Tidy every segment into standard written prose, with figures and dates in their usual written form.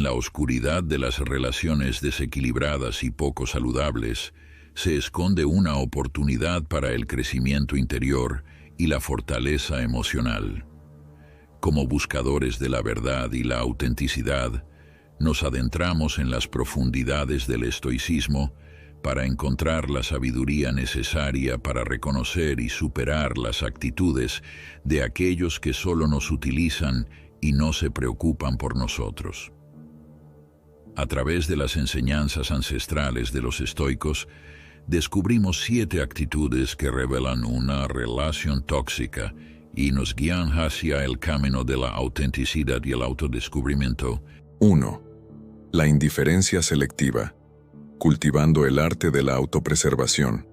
En la oscuridad de las relaciones desequilibradas y poco saludables, se esconde una oportunidad para el crecimiento interior y la fortaleza emocional. Como buscadores de la verdad y la autenticidad, nos adentramos en las profundidades del estoicismo para encontrar la sabiduría necesaria para reconocer y superar las actitudes de aquellos que solo nos utilizan y no se preocupan por nosotros. A través de las enseñanzas ancestrales de los estoicos, descubrimos 7 actitudes que revelan una relación tóxica y nos guían hacia el camino de la autenticidad y el autodescubrimiento. 1. La indiferencia selectiva. Cultivando el arte de la autopreservación.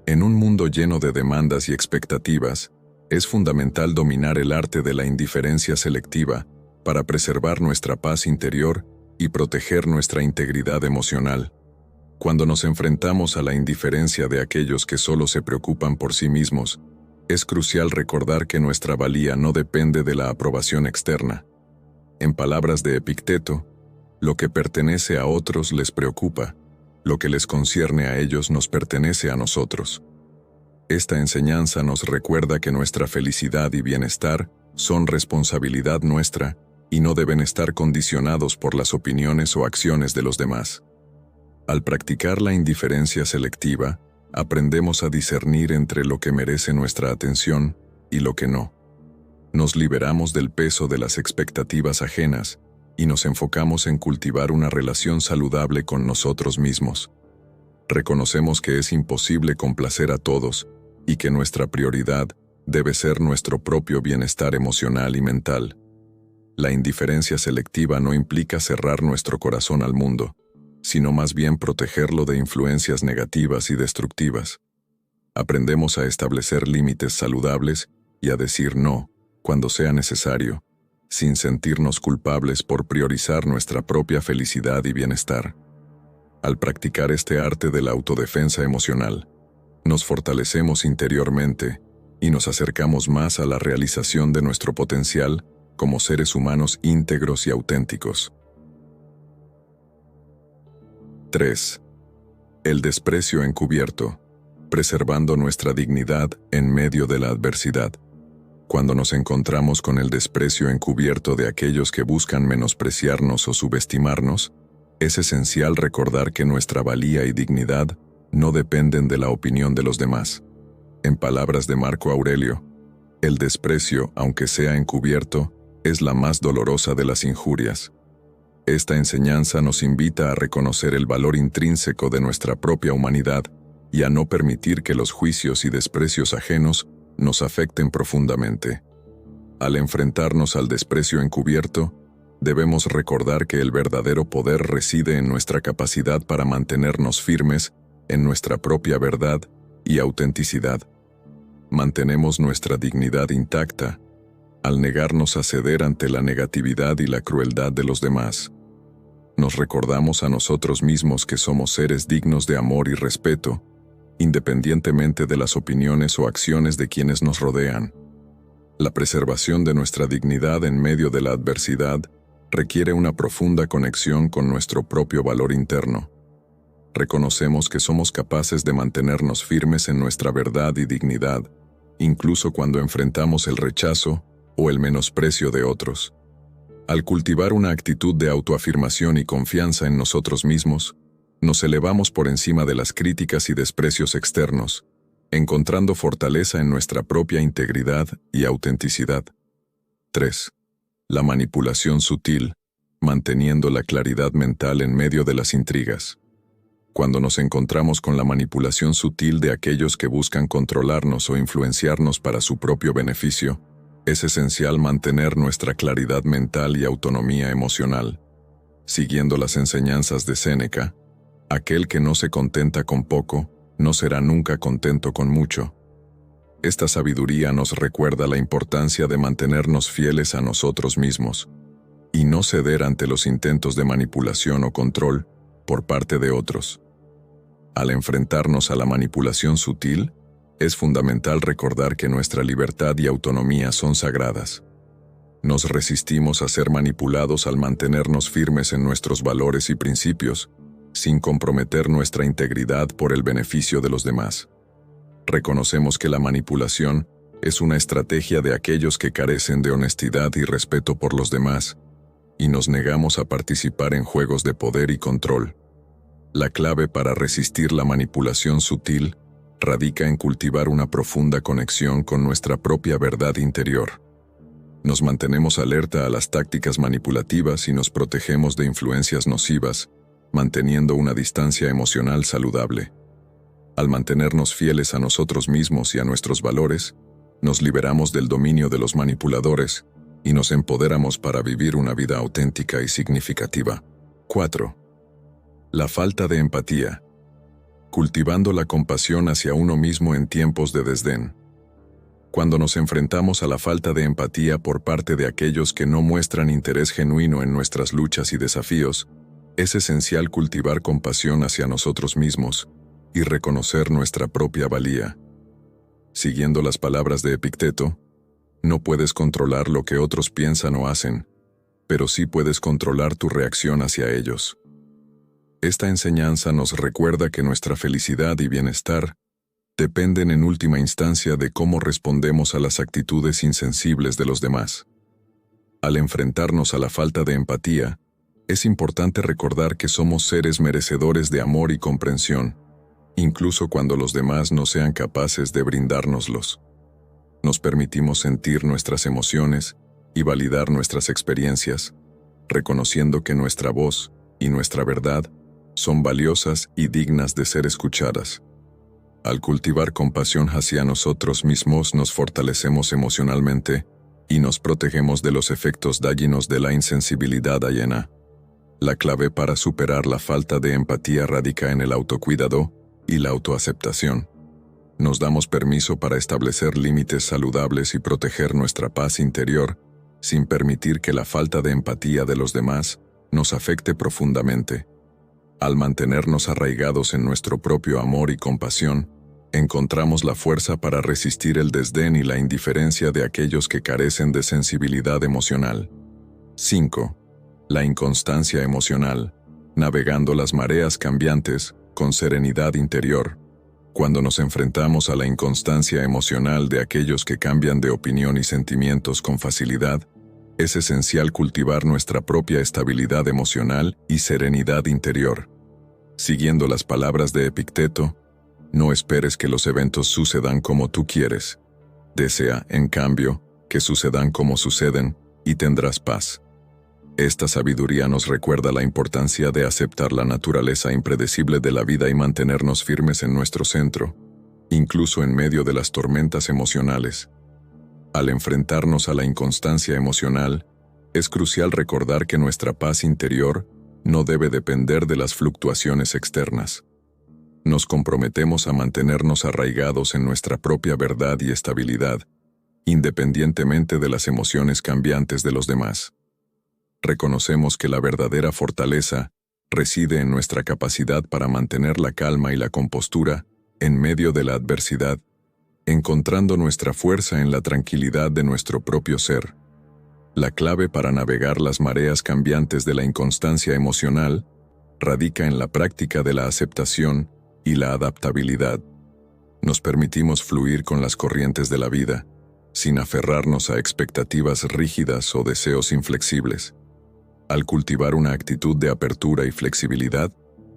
En un mundo lleno de demandas y expectativas, es fundamental dominar el arte de la indiferencia selectiva para preservar nuestra paz interior y proteger nuestra integridad emocional. Cuando nos enfrentamos a la indiferencia de aquellos que solo se preocupan por sí mismos, es crucial recordar que nuestra valía no depende de la aprobación externa. En palabras de Epicteto, lo que pertenece a otros les preocupa, lo que les concierne a ellos nos pertenece a nosotros. Esta enseñanza nos recuerda que nuestra felicidad y bienestar son responsabilidad nuestra y no deben estar condicionados por las opiniones o acciones de los demás. Al practicar la indiferencia selectiva, aprendemos a discernir entre lo que merece nuestra atención y lo que no. Nos liberamos del peso de las expectativas ajenas y nos enfocamos en cultivar una relación saludable con nosotros mismos. Reconocemos que es imposible complacer a todos y que nuestra prioridad debe ser nuestro propio bienestar emocional y mental. La indiferencia selectiva no implica cerrar nuestro corazón al mundo, sino más bien protegerlo de influencias negativas y destructivas. Aprendemos a establecer límites saludables y a decir no cuando sea necesario, sin sentirnos culpables por priorizar nuestra propia felicidad y bienestar. Al practicar este arte de la autodefensa emocional, nos fortalecemos interiormente y nos acercamos más a la realización de nuestro potencial como seres humanos íntegros y auténticos. 3. El desprecio encubierto, preservando nuestra dignidad en medio de la adversidad. Cuando nos encontramos con el desprecio encubierto de aquellos que buscan menospreciarnos o subestimarnos, es esencial recordar que nuestra valía y dignidad no dependen de la opinión de los demás. En palabras de Marco Aurelio, el desprecio, aunque sea encubierto, es la más dolorosa de las injurias. Esta enseñanza nos invita a reconocer el valor intrínseco de nuestra propia humanidad y a no permitir que los juicios y desprecios ajenos nos afecten profundamente. Al enfrentarnos al desprecio encubierto, debemos recordar que el verdadero poder reside en nuestra capacidad para mantenernos firmes en nuestra propia verdad y autenticidad. Mantenemos nuestra dignidad intacta al negarnos a ceder ante la negatividad y la crueldad de los demás. Nos recordamos a nosotros mismos que somos seres dignos de amor y respeto, independientemente de las opiniones o acciones de quienes nos rodean. La preservación de nuestra dignidad en medio de la adversidad requiere una profunda conexión con nuestro propio valor interno. Reconocemos que somos capaces de mantenernos firmes en nuestra verdad y dignidad, incluso cuando enfrentamos el rechazo o el menosprecio de otros. Al cultivar una actitud de autoafirmación y confianza en nosotros mismos, nos elevamos por encima de las críticas y desprecios externos, encontrando fortaleza en nuestra propia integridad y autenticidad. 3. La manipulación sutil, manteniendo la claridad mental en medio de las intrigas. Cuando nos encontramos con la manipulación sutil de aquellos que buscan controlarnos o influenciarnos para su propio beneficio, es esencial mantener nuestra claridad mental y autonomía emocional. Siguiendo las enseñanzas de Séneca, aquel que no se contenta con poco, no será nunca contento con mucho. Esta sabiduría nos recuerda la importancia de mantenernos fieles a nosotros mismos y no ceder ante los intentos de manipulación o control por parte de otros. Al enfrentarnos a la manipulación sutil, es fundamental recordar que nuestra libertad y autonomía son sagradas. Nos resistimos a ser manipulados al mantenernos firmes en nuestros valores y principios, sin comprometer nuestra integridad por el beneficio de los demás. Reconocemos que la manipulación es una estrategia de aquellos que carecen de honestidad y respeto por los demás, y nos negamos a participar en juegos de poder y control. La clave para resistir la manipulación sutil radica en cultivar una profunda conexión con nuestra propia verdad interior. Nos mantenemos alerta a las tácticas manipulativas y nos protegemos de influencias nocivas, manteniendo una distancia emocional saludable. Al mantenernos fieles a nosotros mismos y a nuestros valores, nos liberamos del dominio de los manipuladores y nos empoderamos para vivir una vida auténtica y significativa. 4. La falta de empatía. Cultivando la compasión hacia uno mismo en tiempos de desdén. Cuando nos enfrentamos a la falta de empatía por parte de aquellos que no muestran interés genuino en nuestras luchas y desafíos, es esencial cultivar compasión hacia nosotros mismos y reconocer nuestra propia valía. Siguiendo las palabras de Epicteto, no puedes controlar lo que otros piensan o hacen, pero sí puedes controlar tu reacción hacia ellos. Esta enseñanza nos recuerda que nuestra felicidad y bienestar dependen en última instancia de cómo respondemos a las actitudes insensibles de los demás. Al enfrentarnos a la falta de empatía, es importante recordar que somos seres merecedores de amor y comprensión, incluso cuando los demás no sean capaces de brindárnoslos. Nos permitimos sentir nuestras emociones y validar nuestras experiencias, reconociendo que nuestra voz y nuestra verdad son valiosas y dignas de ser escuchadas. Al cultivar compasión hacia nosotros mismos nos fortalecemos emocionalmente y nos protegemos de los efectos dañinos de la insensibilidad ajena. La clave para superar la falta de empatía radica en el autocuidado y la autoaceptación. Nos damos permiso para establecer límites saludables y proteger nuestra paz interior, sin permitir que la falta de empatía de los demás nos afecte profundamente. Al mantenernos arraigados en nuestro propio amor y compasión, encontramos la fuerza para resistir el desdén y la indiferencia de aquellos que carecen de sensibilidad emocional. 5. La inconstancia emocional. Navegando las mareas cambiantes con serenidad interior. Cuando nos enfrentamos a la inconstancia emocional de aquellos que cambian de opinión y sentimientos con facilidad, es esencial cultivar nuestra propia estabilidad emocional y serenidad interior. Siguiendo las palabras de Epicteto, no esperes que los eventos sucedan como tú quieres. Desea, en cambio, que sucedan como suceden y tendrás paz. Esta sabiduría nos recuerda la importancia de aceptar la naturaleza impredecible de la vida y mantenernos firmes en nuestro centro, incluso en medio de las tormentas emocionales. Al enfrentarnos a la inconstancia emocional, es crucial recordar que nuestra paz interior no debe depender de las fluctuaciones externas. Nos comprometemos a mantenernos arraigados en nuestra propia verdad y estabilidad, independientemente de las emociones cambiantes de los demás. Reconocemos que la verdadera fortaleza reside en nuestra capacidad para mantener la calma y la compostura en medio de la adversidad, encontrando nuestra fuerza en la tranquilidad de nuestro propio ser. La clave para navegar las mareas cambiantes de la inconstancia emocional radica en la práctica de la aceptación y la adaptabilidad. Nos permitimos fluir con las corrientes de la vida, sin aferrarnos a expectativas rígidas o deseos inflexibles. Al cultivar una actitud de apertura y flexibilidad,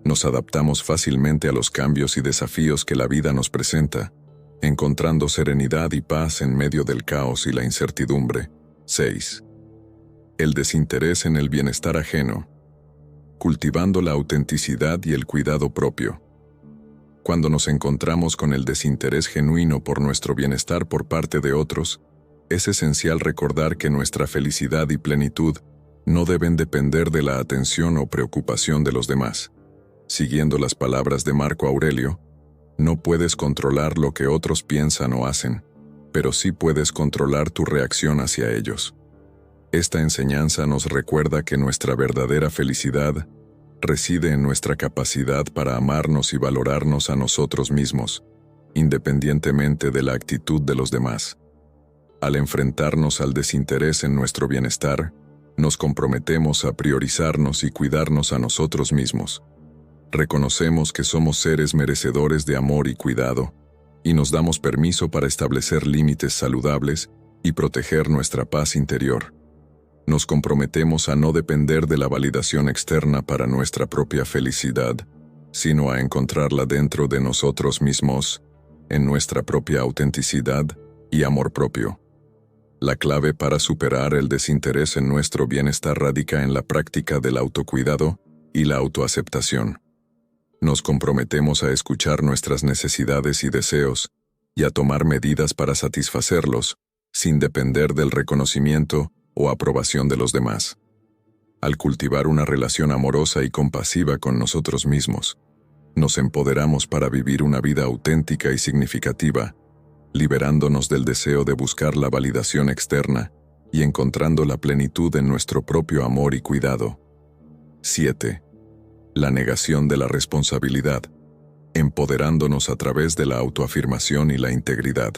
nos adaptamos fácilmente a los cambios y desafíos que la vida nos presenta, encontrando serenidad y paz en medio del caos y la incertidumbre. 6. El desinterés en el bienestar ajeno. Cultivando la autenticidad y el cuidado propio. Cuando nos encontramos con el desinterés genuino por nuestro bienestar por parte de otros, es esencial recordar que nuestra felicidad y plenitud no deben depender de la atención o preocupación de los demás. Siguiendo las palabras de Marco Aurelio, no puedes controlar lo que otros piensan o hacen, pero sí puedes controlar tu reacción hacia ellos. Esta enseñanza nos recuerda que nuestra verdadera felicidad reside en nuestra capacidad para amarnos y valorarnos a nosotros mismos, independientemente de la actitud de los demás. Al enfrentarnos al desinterés en nuestro bienestar, nos comprometemos a priorizarnos y cuidarnos a nosotros mismos. Reconocemos que somos seres merecedores de amor y cuidado, y nos damos permiso para establecer límites saludables y proteger nuestra paz interior. Nos comprometemos a no depender de la validación externa para nuestra propia felicidad, sino a encontrarla dentro de nosotros mismos, en nuestra propia autenticidad y amor propio. La clave para superar el desinterés en nuestro bienestar radica en la práctica del autocuidado y la autoaceptación. Nos comprometemos a escuchar nuestras necesidades y deseos y a tomar medidas para satisfacerlos, sin depender del reconocimiento o aprobación de los demás. Al cultivar una relación amorosa y compasiva con nosotros mismos, nos empoderamos para vivir una vida auténtica y significativa, liberándonos del deseo de buscar la validación externa y encontrando la plenitud en nuestro propio amor y cuidado. 7. La negación de la responsabilidad, empoderándonos a través de la autoafirmación y la integridad.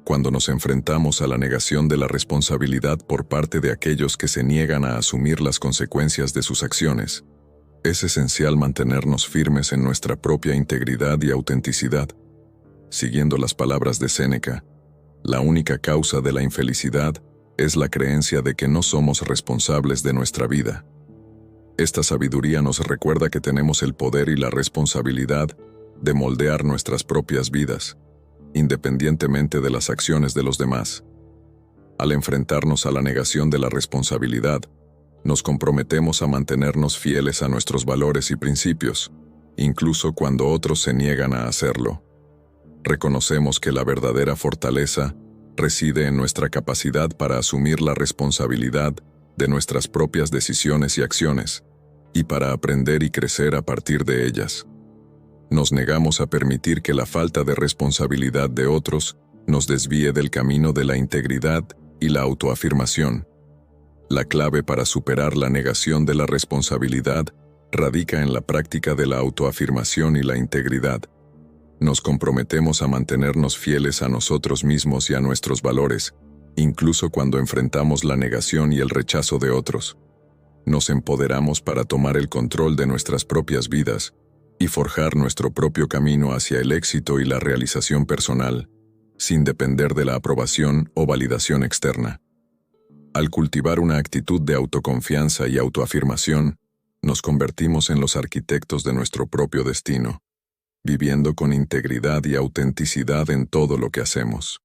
Cuando nos enfrentamos a la negación de la responsabilidad por parte de aquellos que se niegan a asumir las consecuencias de sus acciones, es esencial mantenernos firmes en nuestra propia integridad y autenticidad. Siguiendo las palabras de Séneca, la única causa de la infelicidad es la creencia de que no somos responsables de nuestra vida. Esta sabiduría nos recuerda que tenemos el poder y la responsabilidad de moldear nuestras propias vidas, independientemente de las acciones de los demás. Al enfrentarnos a la negación de la responsabilidad, nos comprometemos a mantenernos fieles a nuestros valores y principios, incluso cuando otros se niegan a hacerlo. Reconocemos que la verdadera fortaleza reside en nuestra capacidad para asumir la responsabilidad de nuestras propias decisiones y acciones, y para aprender y crecer a partir de ellas. Nos negamos a permitir que la falta de responsabilidad de otros nos desvíe del camino de la integridad y la autoafirmación. La clave para superar la negación de la responsabilidad radica en la práctica de la autoafirmación y la integridad. Nos comprometemos a mantenernos fieles a nosotros mismos y a nuestros valores, incluso cuando enfrentamos la negación y el rechazo de otros. Nos empoderamos para tomar el control de nuestras propias vidas y forjar nuestro propio camino hacia el éxito y la realización personal, sin depender de la aprobación o validación externa. Al cultivar una actitud de autoconfianza y autoafirmación, nos convertimos en los arquitectos de nuestro propio destino, viviendo con integridad y autenticidad en todo lo que hacemos.